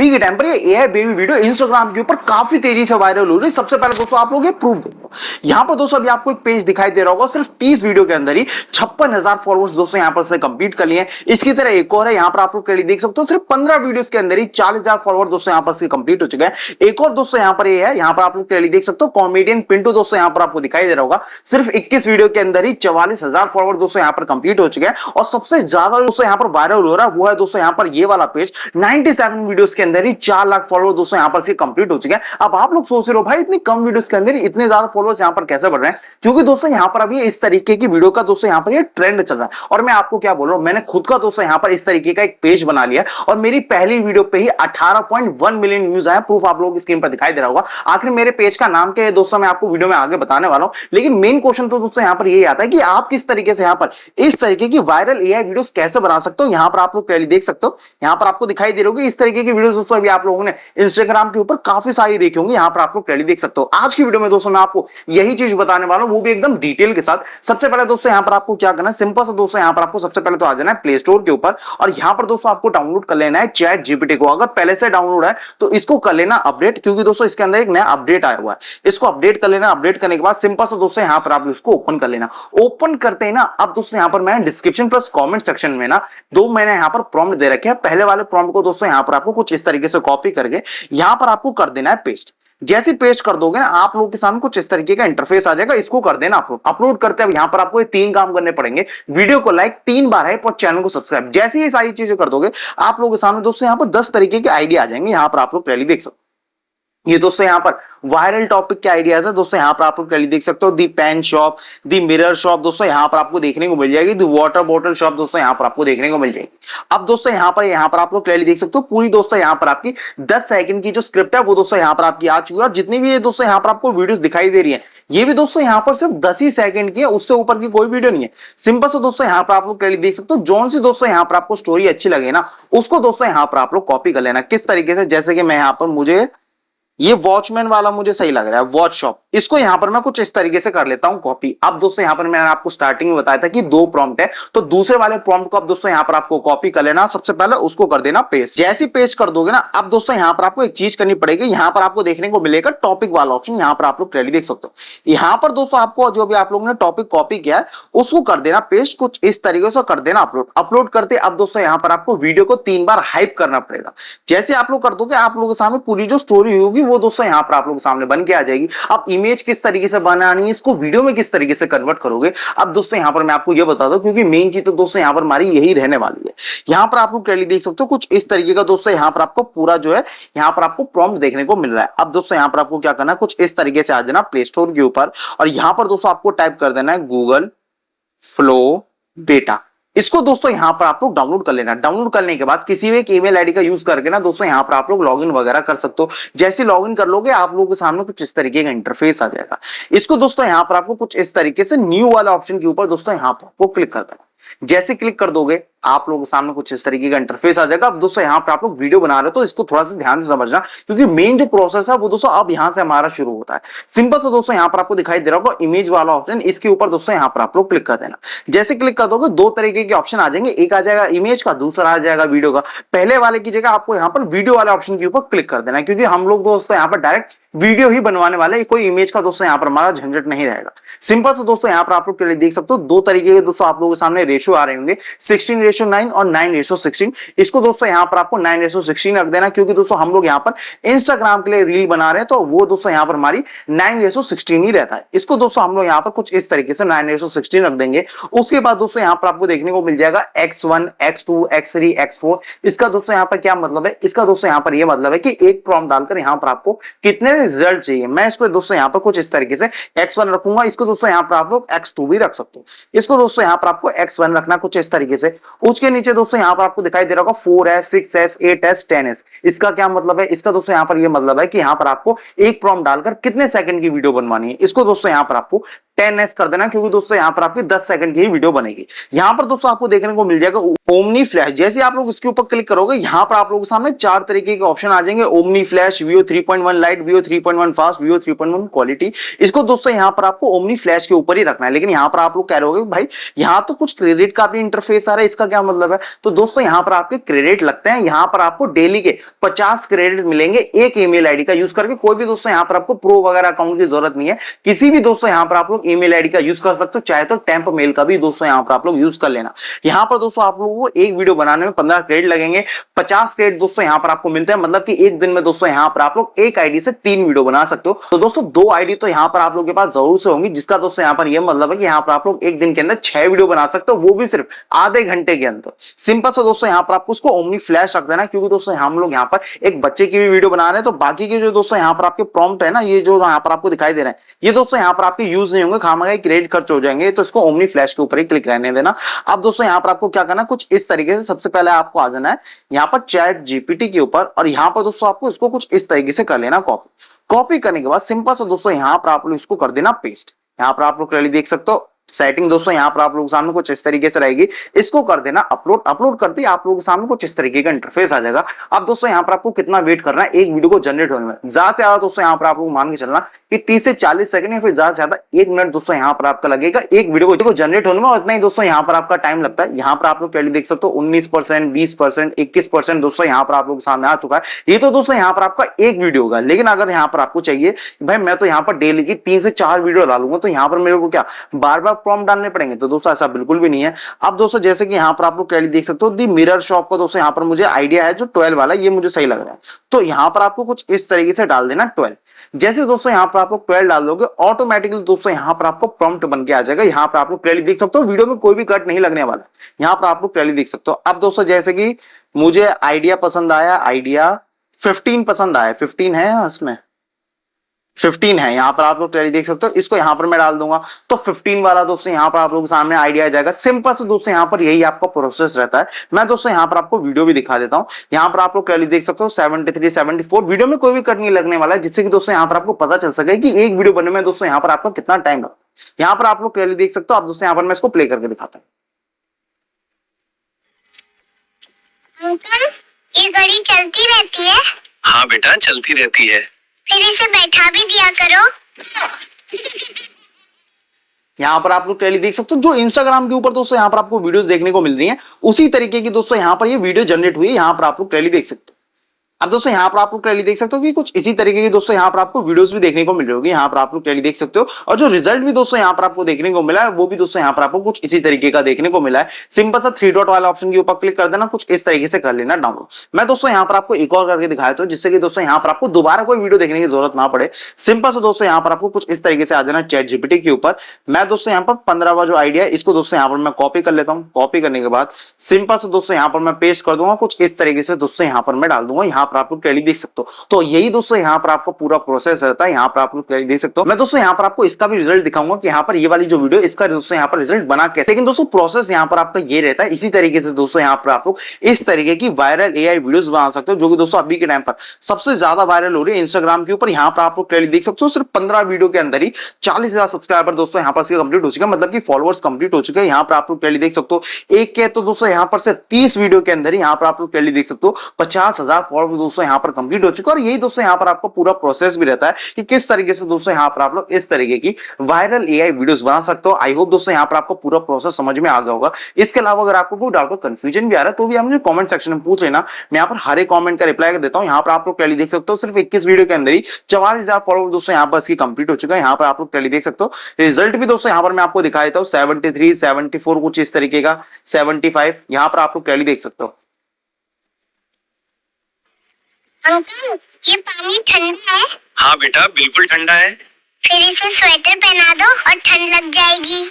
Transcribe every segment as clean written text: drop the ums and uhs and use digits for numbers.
अभी के टाइम पर ये एआई बेबी वीडियो इंस्टाग्राम के ऊपर काफी तेजी से वायरल हो रही है। सबसे पहले दोस्तों आप लोग ये प्रूफ देखो, यहां पर दोस्तों अभी आपको एक पेज दिखाई दे रहा होगा, सिर्फ 30 वीडियो के अंदर ही 56,000 फॉलोअर्स दोस्तों यहां पर से कंप्लीट कर लिए। इसकी तरह एक और है, यहां पर आप लोग देख सकते हो, सिर्फ 15 वीडियोस के अंदर ही 40,000 फॉलोअर दोस्तों यहां पर से कंप्लीट हो चुके हैं। एक और दोस्तों यहां पर ये है, यहां पर आप लोग क्लियरली देख सकते हो, कॉमेडियन पिंटू दोस्तों यहां पर आपको दिखाई दे रहा होगा, सिर्फ 21 वीडियो के अंदर ही 44,000 फॉलोअर दोस्तों यहां पर कंप्लीट हो चुके हैं। और सबसे ज्यादा दोस्तों यहां पर वायरल हो रहा है वो है दोस्तों यहां पर ये वाला पेज, 97 वीडियोस के अंदर ही 4 लाख फॉलोअर दोस्तों यहां पर से कंप्लीट हो चुके हैं। अब आप लोग सोच रहे हो भाई इतनी कम वीडियोस के अंदर इतने ज्यादा फॉलोअर्स यहां पर कैसे बढ़ रहे हैं? क्योंकि दोस्तों यहां पर अभी इस तरीके की वीडियो का दोस्तों यहां पर ये ट्रेंड चल रहा है। और मैं आपको क्या बोल रहा हूं, मैंने खुद का दोस्तों यहां पर इस तरीके का एक पेज बना लिया और मेरी पहली वीडियो पे ही 18.1 मिलियन व्यूज आए। प्रूफ आप लोगों की स्क्रीन पर दिखाई दे रहा होगा। आखिर मेरे पेज का नाम क्या है दोस्तों, मैं आपको वीडियो में आगे बताने वाला हूं। लेकिन मेन क्वेश्चन तो दोस्तों यहां पर यही आता है कि आप किस तरीके से यहां पर इस तरीके की वायरल एआई वीडियोस कैसे बना सकते हो। यहां पर आप लोग क्लियरली देख सकते हो, यहां पर आपको दिखाई दे रही होगी इस तरीके की वीडियोस दोस्तों अभी आप लोगों ने इंस्टाग्राम के ऊपर काफी सारी देखी होंगी। यहां पर आप लोग क्लियरली देख सकते हो। आज की वीडियो में दोस्तों मैं आपको यही चीज बताने वाला हूं, वो भी एकदम डिटेल के साथ। सबसे पहले दोस्तों यहां पर आपको क्या करना है, सिंपल से दोस्तों यहां पर आपको सबसे पहले तो आ जाना है प्ले स्टोर के ऊपर और यहां पर दोस्तों आपको डाउनलोड कर लेना है चैट जीपीटी को। अगर पहले से डाउनलोड है तो इसको कर लेना अपडेट, क्योंकि दोस्तों इसके अंदर एक नया अपडेट आया हुआ है। इसको अपडेट कर लेना। अपडेट करने के बाद सिंपल से दोस्तों यहां पर आप इसको ओपन कर लेना। ओपन करते ही ना, अब दोस्तों यहां पर मैंने डिस्क्रिप्शन प्लस कमेंट सेक्शन में ना दो मैंने यहां पर प्रॉम्प्ट दे रखे हैं। पहले वाले प्रॉम्प्ट को दोस्तों यहां पर आपको कुछ इस तरीके से कॉपी करके यहां पर आपको कर देना है पेस्ट। जैसे पेस्ट कर दोगे ना, आप लोगों के सामने कुछ इस तरीके का इंटरफेस आ जाएगा। इसको कर देना अपलोड। अपलोड करते हैं यहां पर आपको ये 3 काम करने पड़ेंगे। वीडियो को लाइक 3 बार है और चैनल को सब्सक्राइब। जैसे ये सारी चीजें कर दोगे, आप लोगों के सामने दोस्तों यहां पर 10 तरीके के आइडिया आ जाएंगे। यहां पर आप लोग पहले देख सकते हो, ये दोस्तों यहां पर वायरल टॉपिक के आइडियाज है। दोस्तों यहां पर आप लोग पहले देख सकते हो, दी पेन शॉप, दी मिरर शॉप दोस्तों यहां पर आपको देखने को मिल जाएगी। दी वाटर बॉटल शॉप दोस्तों यहां पर आपको देखने को मिल जाएगी। अब दोस्तों यहां पर आप लोग क्लियरली देख सकते हो, पूरी दोस्तों यहां पर आपकी 10 सेकंड की जो स्क्रिप्ट है वो दोस्तों यहां पर आपकी आ चुकी है। और जितनी भी ये दोस्तों यहां पर आपको वीडियोस दिखाई दे रही है, ये भी दोस्तों यहां पर सिर्फ 10 ही सेकंड की है, उससे ऊपर की कोई वीडियो नहीं है। सिंपल से दोस्तों यहां पर आप लोग क्लियरली देख सकते हो, जोन सी दोस्तों यहां पर आपको स्टोरी अच्छी लगे ना, उसको दोस्तों यहां पर आप लोग कॉपी कर लेना। किस तरीके से, जैसे कि मैं यहां पर, मुझे ये वॉचमैन वाला मुझे सही लग रहा है, वॉच शॉप, इसको यहां पर मैं कुछ इस तरीके से कर लेता हूं कॉपी। अब दोस्तों यहां पर मैंने आपको स्टार्टिंग में बताया था कि 2 प्रॉम्प्ट है, तो दूसरे वाले प्रॉम्प्ट को अब दोस्तों यहां पर आपको कॉपी कर लेना। सबसे पहले उसको कर देना पेस्ट। जैसे पेस्ट कर दोगे ना, अब दोस्तों यहां पर आपको एक चीज करनी पड़ेगी। यहां पर आपको देखने को मिलेगा टॉपिक वाला ऑप्शन, यहां पर आप लोग क्लियरली देख सकते हो। यहां पर दोस्तों आपको जो भी आप लोगों ने टॉपिक कॉपी किया है उसको कर देना पेस्ट, कुछ इस तरीके से कर देना अपलोड। अपलोड करते अब दोस्तों यहां पर आपको वीडियो को 3 बार हाइप करना पड़ेगा। जैसे आप लोग कर दोगे, आप लोगों के सामने पूरी जो स्टोरी होगी वो दोस्तों यहां पर आप लोगों के सामने बन के आ जाएगी। अब इमेज किस तरीके से बनानी है, इसको वीडियो में किस तरीके से कन्वर्ट करोगे, अब दोस्तों यहां पर मैं आपको यह बता दूं, क्योंकि मेन चीज तो दोस्तों यहां पर हमारी यही रहने वाली है। यहां पर आप लोग क्लियरली देख सकते हो, कुछ इस तरीके का दोस्तों यहां पर आपको पूरा जो है यहां पर आपको प्रॉम्प्ट देखने को मिल रहा है। अब दोस्तों यहां पर आपको क्या करना है, कुछ इस तरीके से आ जाना प्ले स्टोर के ऊपर और यहां पर दोस्तों आपको टाइप कर देना है गूगल फ्लो बेटा। इसको दोस्तों यहां पर आप लोग डाउनलोड कर लेना। डाउनलोड करने के बाद किसी भी एक ईमेल आईडी का यूज करके ना दोस्तों यहां पर आप लोग लॉगिन वगैरह कर सकते हो। जैसे लॉगिन कर लोगे, आप लोगों के सामने कुछ इस तरीके का इंटरफेस आ जाएगा। इसको दोस्तों यहां पर आपको कुछ इस तरीके से न्यू वाला ऑप्शन के ऊपर दोस्तों यहां पर आपको क्लिक कर देना। जैसे क्लिक कर दोगे, आप लोगों के सामने कुछ इस तरीके का इंटरफेस आ जाएगा। अब दोस्तों यहां पर आप लोग वीडियो बना रहे हो तो इसको थोड़ा सा ध्यान से समझना, क्योंकि मेन जो प्रोसेस है वो दोस्तों अब यहां से हमारा शुरू होता है। सिंपल से दोस्तों यहां पर आपको दिखाई दे रहा होगा इमेज वाला ऑप्शन, इसके ऊपर दोस्तों यहां पर आप लोग क्लिक कर देना। जैसे क्लिक कर दोगे, 2 तरीके के ऑप्शन आ जाएंगे, एक आ जाएगा इमेज का, दूसरा आ जाएगा वीडियो का। पहले वाले की जगह आपको यहां पर वीडियो वाले ऑप्शन के ऊपर क्लिक कर देना है, क्योंकि हम लोग दोस्तों यहां पर डायरेक्ट वीडियो ही बनवाने वाले, कोई इमेज का दोस्तों यहां पर हमारा झंझट नहीं रहेगा। सिंपल से दोस्तों यहां पर आप लोग देख सकते हो, 2 तरीके के दोस्तों आप लोगों के सामने रेशियो आ रहे होंगे, 16:9 और 9:16। इसको दोस्तों यहां पर आपको 9:16 रख देना, क्योंकि दोस्तों हम लोग यहां पर इंस्टाग्राम के लिए रील बना रहे हैं, तो वो दोस्तों यहां पर हमारी 9:16 ही रहता है। इसको दोस्तों हम लोग यहां पर कुछ इस तरीके से 9:16 रख देंगे। उसके बाद दोस्तों यहां पर आपको देखने को मिल जाएगा X1, X2, X3, X4। इसका दोस्तों यहां पर क्या मतलब है, इसका दोस्तों यहां पर यह मतलब है कि एक प्रॉम्प्ट डालकर यहां पर आपको कितने रिजल्ट चाहिए। मैं इसको दोस्तों यहां पर कुछ इस तरीके से X1 रखूंगा। इसको दोस्तों यहां पर आप लोग X2 भी रख सकते हो। इसको दोस्तों यहां पर आपको X1 रखना कुछ इस तरीके से। उसके नीचे दोस्तों यहां पर आपको दिखाई दे रहा होगा 4S, 6S, 8S, 10S। इसका क्या मतलब है, इसका दोस्तों यहां पर यह मतलब है कि यहां पर आपको एक प्रॉम्प्ट डालकर कितने सेकंड की वीडियो बनवानी है। इसको दोस्तों यहां पर आपको 10s कर देना, क्योंकि दोस्तों यहाँ पर आपकी 10 सेकंड की ही वीडियो बनेगी। यहाँ पर दोस्तों आपको देखने को मिल जाएगा ओमनी फ्लैश। जैसे आप लोग इसके ऊपर क्लिक करोगे, यहाँ पर आप लोगों के सामने 4 तरीके के ऑप्शन आ जाएंगे, omni flash, Veo 3.1 lite, Veo 3.1 fast, Veo 3.1 quality. इसको दोस्तों यहाँ पर आपको ओमनी फ्लैश के ऊपर ही रखना है। लेकिन यहाँ पर आप लोग कह रहे होगे भाई यहाँ तो कुछ क्रेडिट का भी इंटरफेस आ रहा है, इसका क्या मतलब है? तो दोस्तों यहाँ पर आपके क्रेडिट लगते हैं। यहाँ पर आपको डेली के 50 क्रेडिट मिलेंगे एक ईमेल आईडी का यूज करके। कोई भी दोस्तों यहाँ पर आपको प्रो वगैरह अकाउंट की जरूरत नहीं है, किसी भी दोस्तों यहाँ पर आप लोग ईमेल आईडी का यूज कर सकते हो, चाहे तो टेम्प मेल का भी दोस्तों यहाँ पर आप लोग यूज कर लेना। यहाँ पर दोस्तों आप लोगों को एक वीडियो बनाने में 15 क्रेडिट लगेंगे, 50 क्रेडिट दोस्तों यहाँ पर आपको मिलते हैं, मतलब कि एक दिन में दोस्तों यहाँ पर आप लोग एक आईडी से 3 वीडियो बना सकते हो। तो दोस्तों 2 आईडी तो यहाँ पर आप लोग के पास जरूर से होंगी, जिसका दोस्तों यहाँ पर यह मतलब है कि यहाँ पर आप लोग एक दिन के अंदर 6 वीडियो बना सकते हो, वो भी सिर्फ आधे घंटे के अंदर। सिंपल से दोस्तों यहाँ पर आपको उसको ओमनी फ्लैश रख देना, क्योंकि दोस्तों हम लोग यहाँ पर एक बच्चे की भी वीडियो बना रहे हैं, तो बाकी के जो दोस्तों यहाँ पर आपके प्रॉम्प्ट है ना, ये जो यहाँ पर आपको दिखाई दे रहे हैं, ये दोस्तों यहाँ पर आपके यूज नहीं होंगे, खामखा क्रेडिट खर्च हो जाएंगे। तो इसको ओमनी फ्लैश के ऊपर ही क्लिक रहने देना। अब दोस्तों यहाँ पर आपको क्या करना है, कुछ इस तरीके से सबसे पहले आपको आ जाना है यहाँ पर चैट जीपीटी के ऊपर, और यहाँ पर दोस्तों आपको इसको कुछ इस तरीके से कर लेना कॉपी करने के बाद सिंपल से दोस्तों यहाँ पर आप लोग इसको कर देना पेस्ट। यहाँ पर आप लोग क्लियरली देख सकते हो सेटिंग दोस्तों यहाँ पर आप लोगों के सामने कुछ इस तरीके से रहेगी। इसको कर देना अपलोड करते ही आप लोगों के सामने कुछ इस तरीके का इंटरफेस आ जाएगा। अब दोस्तों यहाँ पर आपको कितना वेट करना है एक वीडियो को जनरेट होने में, ज्यादा से ज्यादा दोस्तों यहाँ पर आपको मान के चलना कि 30 से 40 सेकंड या फिर ज्यादा से ज्यादा 1 मिनट दोस्तों यहाँ पर आपका लगेगा एक वीडियो को जनरेट होने में, और इतना ही दोस्तों यहाँ पर आपका टाइम लगता है। यहाँ पर आप लोग पहले देख सकते हो 19%, 20%, 21% दोस्तों यहाँ पर आप लोग सामने आ चुका है। ये तो दोस्तों यहाँ पर आपका एक वीडियो होगा। लेकिन अगर यहाँ पर आपको चाहिए भाई मैं तो यहाँ पर डेली की 3 से 4 वीडियो डालूंगा, तो यहाँ पर मेरे को क्या बार बार प्रॉम्प्ट डालने पड़ेंगे? तो दोस्तों ऐसा बिल्कुल भी नहीं है। अब दोस्तों जैसे कि यहाँ पर आप लोग क्लियरली देख सकते हो दी मिरर शॉप का दोस्तों यहाँ पर मुझे आइडिया है जो 12 वाला, ये मुझे सही लग रहा है। तो यहाँ पर आपको कुछ इस तरीके से डाल देना 12। जैसे दोस्तों यहाँ पर आप लोग 12 डाल दोगे, ऑटोमेटिकली दोस्तों यहाँ पर आपको प्रॉम्प्ट बन के आ जाएगा। यहाँ पर आप लोग क्लियरली देख सकते हो वीडियो में कोई भी कट नहीं लगने वाला, यहाँ पर आप लोग क्लियरली देख सकते हो। अब दोस्तों जैसे कि मुझे आइडिया पसंद आया, आइडिया 15 पसंद आया, 15 है इसमें 15 है, यहाँ पर आप लोग क्लियरली देख सकते हो। इसको यहाँ पर मैं डाल दूंगा तो 15 वाला दोस्तों यहाँ पर आप लोगों के सामने आइडिया आ जाएगा। सिंपल से दोस्तों यहाँ पर यही आपका प्रोसेस रहता है। मैं दोस्तों यहाँ पर आपको वीडियो भी दिखा देता हूँ। यहाँ पर आप लोग क्लियरली देख सकते हो 73, 74 वीडियो में कोई भी कट नहीं लगने वाला है, जिससे कि दोस्तों यहाँ पर आपको पता चल सके कि एक वीडियो बनने में दोस्तों यहाँ पर आपको कितना टाइम लगता है। यहाँ पर आप लोग क्लियरली देख सकते हो। आप दोस्तों यहाँ पर मैं इसको प्ले करके दिखाता हूँ। ये घड़ी चलती रहती है? हाँ बेटा चलती रहती है। फिर इसे बैठा भी दिया करो। यहाँ पर आप लोग क्लियरली देख सकते हो जो इंस्टाग्राम के ऊपर दोस्तों यहाँ पर आपको वीडियोस देखने को मिल रही हैं, उसी तरीके की दोस्तों यहाँ पर ये वीडियो जनरेट हुई है। यहाँ पर आप लोग क्लियरली देख सकते हो। अब दोस्तों यहाँ पर आप लोग क्लियरली देख सकते हो कि कुछ इसी तरीके की दोस्तों यहाँ पर आपको वीडियोस भी देखने को मिल रही होगी। यहाँ पर आप लोग क्लियरली देख सकते हो, और जो रिजल्ट भी दोस्तों यहाँ पर आपको देखने को मिला है वो भी दोस्तों यहाँ पर आपको कुछ इसी तरीके का देखने को मिला है। सिंपल सा 3 डॉट वाला ऑप्शन के ऊपर क्लिक कर देना, कुछ इस तरीके से कर लेना डाउनलोड। मैं दोस्तों यहाँ पर आपको एक और करके दिखाया था, जिससे कि दोस्तों यहाँ पर आपको दोबारा कोई वीडियो देखने की जरूरत ना पड़े। सिंपल से दोस्तों यहाँ पर आपको कुछ इस तरीके से आ जाना चैट जीपीटी के ऊपर। मैं दोस्तों यहाँ पर 15वां जो आइडिया है इसको दोस्तों यहाँ पर मैं कॉपी कर लेता हूँ। कॉपी करने के बाद सिंपल से दोस्तों यहाँ पर मैं पेस्ट कर दूंगा, कुछ इस तरीके से दोस्तों यहाँ पर मैं डाल दूंगा। यहाँ पर आपको क्लियरली देख सकते तो यही दोस्तों यहाँ पर आपको पूरा प्रोसेस रहता है। यहाँ पर आप लोग क्लियरली देख सकते हो। मैं दोस्तों यहाँ पर आपको इसका भी रिजल्ट दिखाऊंगा कि यहाँ पर ये वाली जो वीडियो इसका दोस्तों यहाँ पर रिजल्ट बना कैसे। लेकिन दोस्तों प्रोसेस यहाँ पर आपका ये रहता है। इसी तरीके से दोस्तों यहाँ पर आप लोग इस तरीके की वायरल एआई वीडियोस बना सकते हो, जो कि दोस्तों अभी के टाइम पर सबसे ज्यादा वायरल हो रही है इंस्टाग्राम के ऊपर। यहाँ पर आप लोग क्लियरली देख सकते हो सिर्फ 15 वीडियो के अंदर ही 40,000 सब्सक्राइबर दोस्तों यहाँ पर कंप्लीट हो चुका है, मतलब कि फॉलोअर्स कंप्लीट हो चुके हैं। यहाँ पर आप लोग क्लियरली देख सकते हो एक के तो दोस्तों यहाँ पर सिर्फ 30 वीडियो के अंदर ही यहाँ पर आप लोग क्लियरली देख सकते हो 50,000 फॉलोअर्स दोस्तों यहाँ पर कंप्लीट हो चुके हैं। और यही दोस्तों यहाँ पर आपको पूरा प्रोसेस भी रहता है कि किस तरीके से दोस्तों यहाँ पर आप लोग इस तरीके की वायरल एआई वीडियोस बना सकते हो। आई होप दोस्तों यहाँ पर आपको पूरा प्रोसेस समझ में आ गया होगा। इसके अलावा अगर आपको कोई डाउट हो, कंफ्यूजन भी आ रहा है, तो भी आप मुझे कमेंट सेक्शन में पूछ लेना। मैं यहाँ पर हर एक कमेंट का रिप्लाई देता हूँ। यहाँ पर आप लोग क्लियरली देख सकते हो सिर्फ 21 वीडियो के अंदर ही 44,000 फॉलोअर्स दोस्तों यहाँ पर इसकी कंप्लीट हो चुका है। यहाँ पर आप लोग क्लियरली देख सकते हो रिजल्ट भी दोस्तों यहाँ पर मैं आपको दिखा देता हूँ 73, 74 कुछ इस तरीके का 75। यहाँ पर आप लोग क्लियरली देख सकते हो। अंकल ये पानी ठंडा है? हाँ बेटा बिल्कुल ठंडा है। फिर इसे स्वेटर पहना दो और ठंड लग जाएगी।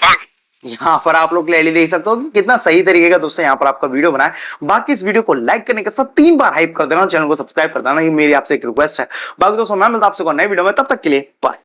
यहाँ पर आप लोग क्लियरली देख सकते हो कि कितना सही तरीके का दोस्तों यहाँ पर आपका वीडियो बना है। बाकी इस वीडियो को लाइक करने के साथ 3 बार हाइप कर देना, चैनल को सब्सक्राइब कर देना, ये मेरी आपसे एक रिक्वेस्ट है। बाकी दोस्तों मैं मिलता हूं आपसे नए वीडियो में, तब तक के लिए बाय।